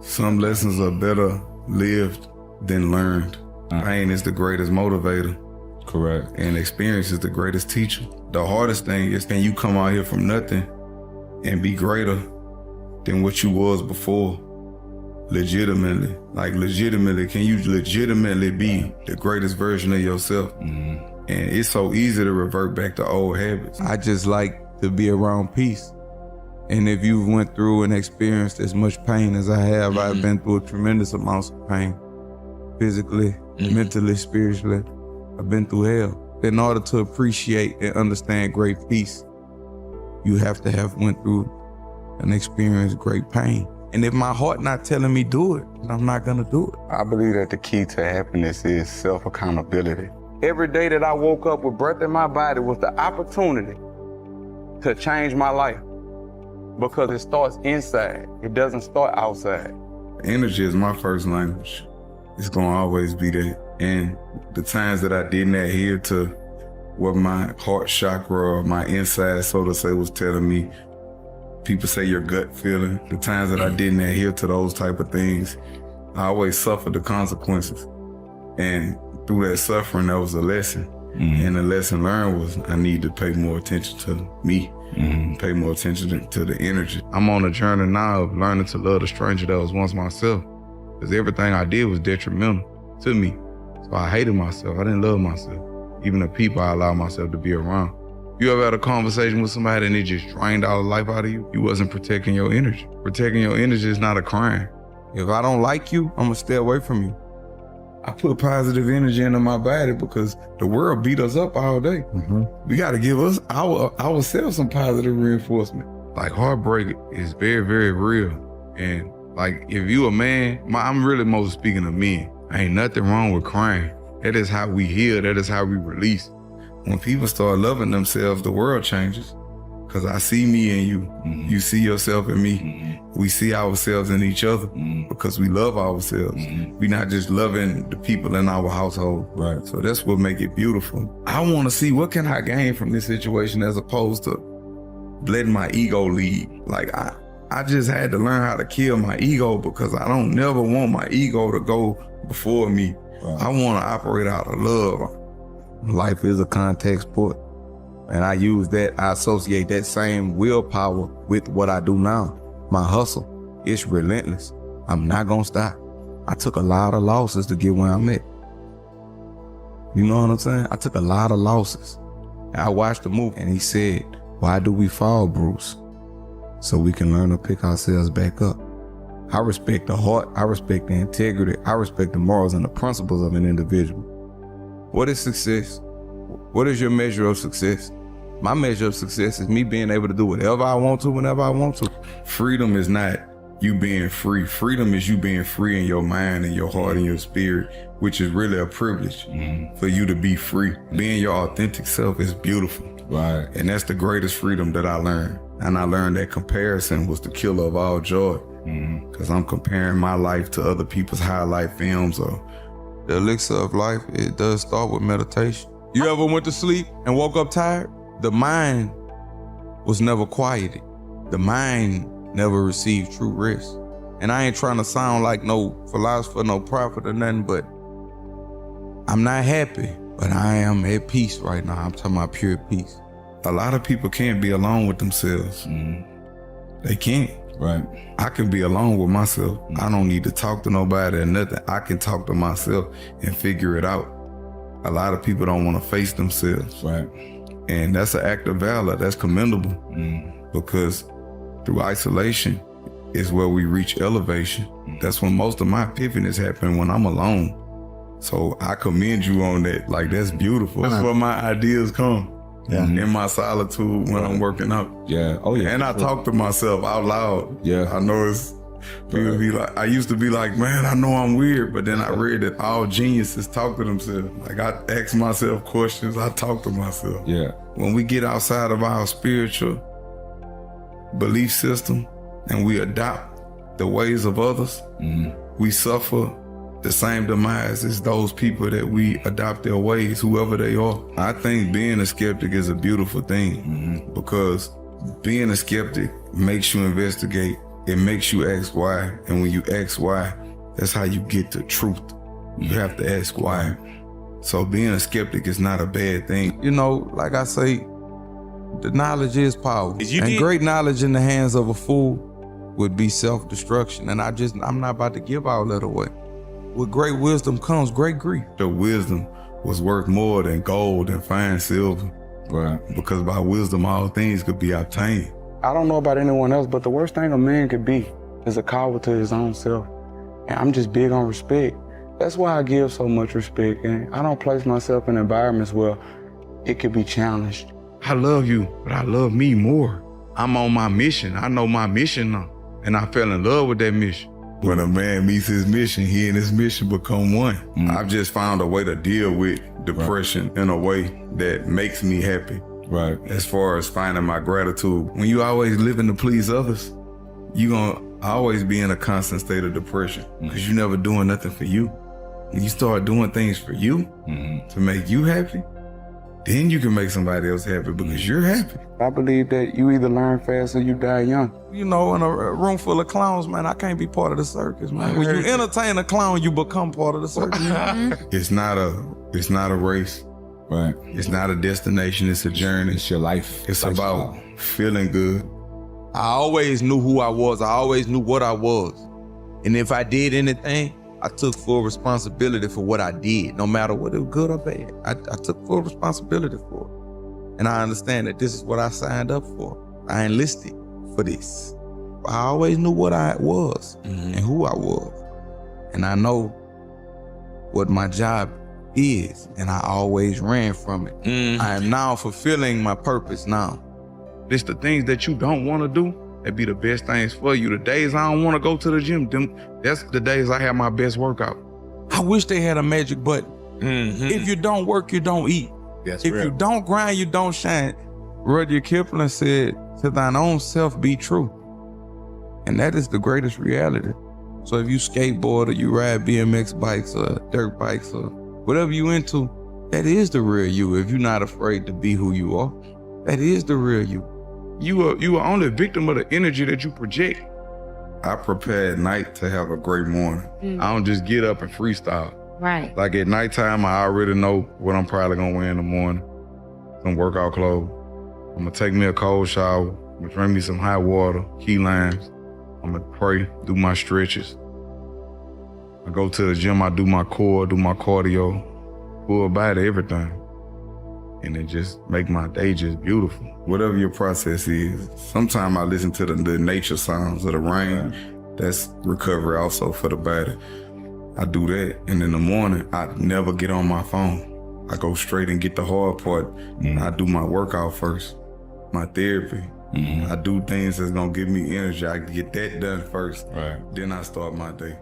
Some lessons are better lived than learned. Pain is the greatest motivator. Correct. And experience is the greatest teacher. The hardest thing is, can you come out here from nothing and be greater than what you was before? Legitimately. Like legitimately, can you legitimately be the greatest version of yourself? And it's so easy to revert back to old habits. I just like to be around peace. And if you went through and experienced as much pain as I have, I've been through a tremendous amounts of pain. Physically, mentally, spiritually. I've been through hell. In order to appreciate and understand great peace, you have to have went through and experienced great pain. And if my heart not telling me do it, then I'm not gonna do it. I believe that the key to happiness is self-accountability. Every day that I woke up with breath in my body was the opportunity to change my life, because it starts inside. It doesn't start outside. Energy is my first language. It's gonna always be there. And the times that I didn't adhere to what my heart chakra or my inside, so to say, was telling me, people say your gut feeling, the times that I didn't adhere to those type of things, I always suffered the consequences. And through that suffering, that was a lesson. And the lesson learned was I need to pay more attention to me, pay more attention to the energy. I'm on a journey now of learning to love the stranger that was once myself, because everything I did was detrimental to me. So I hated myself. I didn't love myself. Even the people I allowed myself to be around. You ever had a conversation with somebody and it just drained all the life out of you? You wasn't protecting your energy. Protecting your energy is not a crime. If I don't like you, I'm gonna stay away from you. I put positive energy into my body because the world beat us up all day. We gotta give us ourselves some positive reinforcement. Like heartbreak is very, very real. And like if you a man, I'm really most speaking of men. Ain't nothing wrong with crying. That is how we heal, that is how we release. When people start loving themselves, the world changes. Because I see me in you. You see yourself in me. We see ourselves in each other because we love ourselves. We're not just loving the people in our household. Right. So that's what make it beautiful. I want to see what can I gain from this situation as opposed to letting my ego lead. Like I just had to learn how to kill my ego because I don't never want my ego to go before me. Right. I want to operate out of love. Life is a contact sport. And I associate that same willpower with what I do now. My hustle, it's relentless. I'm not gonna stop. I took a lot of losses to get where I'm at. You know what I'm saying? I took a lot of losses. And I watched the movie and he said, why do we fall, Bruce? So we can learn to pick ourselves back up. I respect the heart, I respect the integrity, I respect the morals and the principles of an individual. What is success? What is your measure of success? My measure of success is me being able to do whatever I want to, whenever I want to. Freedom is not you being free. Freedom is you being free in your mind and your heart and your spirit, which is really a privilege for you to be free. Being your authentic self is beautiful. Right. And that's the greatest freedom that I learned. And I learned that comparison was the killer of all joy. Because I'm comparing my life to other people's highlight films. Or the elixir of life, it does start with meditation. You ever went to sleep and woke up tired? The mind was never quieted. The mind never received true rest. And I ain't trying to sound like no philosopher, no prophet or nothing, but I'm not happy, but I am at peace right now. I'm talking about pure peace. A lot of people can't be alone with themselves. They can't. Right. I can be alone with myself. I don't need to talk to nobody or nothing. I can talk to myself and figure it out. A lot of people don't want to face themselves. Right. And that's an act of valor. That's commendable. Because through isolation is where we reach elevation. That's when most of my epiphanies happen, when I'm alone. So I commend you on that. Like, that's beautiful. That's where my ideas come. In my solitude when I'm working out. Yeah. Oh yeah. And I talk to myself out loud. Yeah. I know it's people be like, I used to be like, man, I know I'm weird, but then I read that all geniuses talk to themselves. Like, I ask myself questions, I talk to myself. Yeah. When we get outside of our spiritual belief system and we adopt the ways of others, we suffer the same demise as those people that we adopt their ways, whoever they are. I think being a skeptic is a beautiful thing because being a skeptic makes you investigate it makes you ask why. And when you ask why, that's how you get the truth. You have to ask why. So being a skeptic is not a bad thing. You know, like I say, the knowledge is power. And great knowledge in the hands of a fool would be self-destruction. And I'm not about to give all that away. With great wisdom comes great grief. The wisdom was worth more than gold and fine silver. Right. Because by wisdom, all things could be obtained. I don't know about anyone else, but the worst thing a man could be is a coward to his own self. And I'm just big on respect. That's why I give so much respect, and I don't place myself in environments where it could be challenged. I love you, but I love me more. I'm on my mission. I know my mission now, and I fell in love with that mission. When a man meets his mission, he and his mission become one. I've just found a way to deal with depression in a way that makes me happy. Right. As far as finding my gratitude. When you always living to please others, you gonna always be in a constant state of depression because you never doing nothing for you. When you start doing things for you to make you happy, then you can make somebody else happy because you're happy. I believe that you either learn fast or you die young. You know, in a room full of clowns, man, I can't be part of the circus, man. When you entertain a clown, you become part of the circus. It's not a race. Right. It's not a destination, it's a journey. It's your life. It's about feeling good. I always knew who I was. I always knew what I was. And if I did anything, I took full responsibility for what I did, no matter whether it was good or bad. I took full responsibility for it. And I understand that this is what I signed up for. I enlisted for this. I always knew what I was and who I was. And I know what my job is, and I always ran from it. I am now fulfilling my purpose now. It's the things that you don't want to do that be the best things for you. The days I don't want to go to the gym, that's the days I have my best workout. I wish they had a magic button. If you don't work, you don't eat. That's if real. you don't grind, you don't shine. Rudyard Kipling said, "To thine own self be true." And that is the greatest reality. So if you skateboard or you ride BMX bikes or dirt bikes or whatever you into, that is the real you. If you're not afraid to be who you are, that is the real you. You are only a victim of the energy that you project. I prepare at night to have a great morning. I don't just get up and freestyle. Right. Like at nighttime, I already know what I'm probably gonna wear in the morning. Some workout clothes. I'm gonna take me a cold shower. I'm gonna drink me some hot water, key limes. I'm gonna pray, do my stretches. I go to the gym, I do my core, do my cardio, full body, everything. And it just make my day just beautiful. Whatever your process is, sometimes I listen to the nature sounds of the rain. That's recovery also for the body. I do that, and in the morning, I never get on my phone. I go straight and get the hard part. I do my workout first, my therapy. I do things that's gonna give me energy. I get that done first. Right. Then I start my day.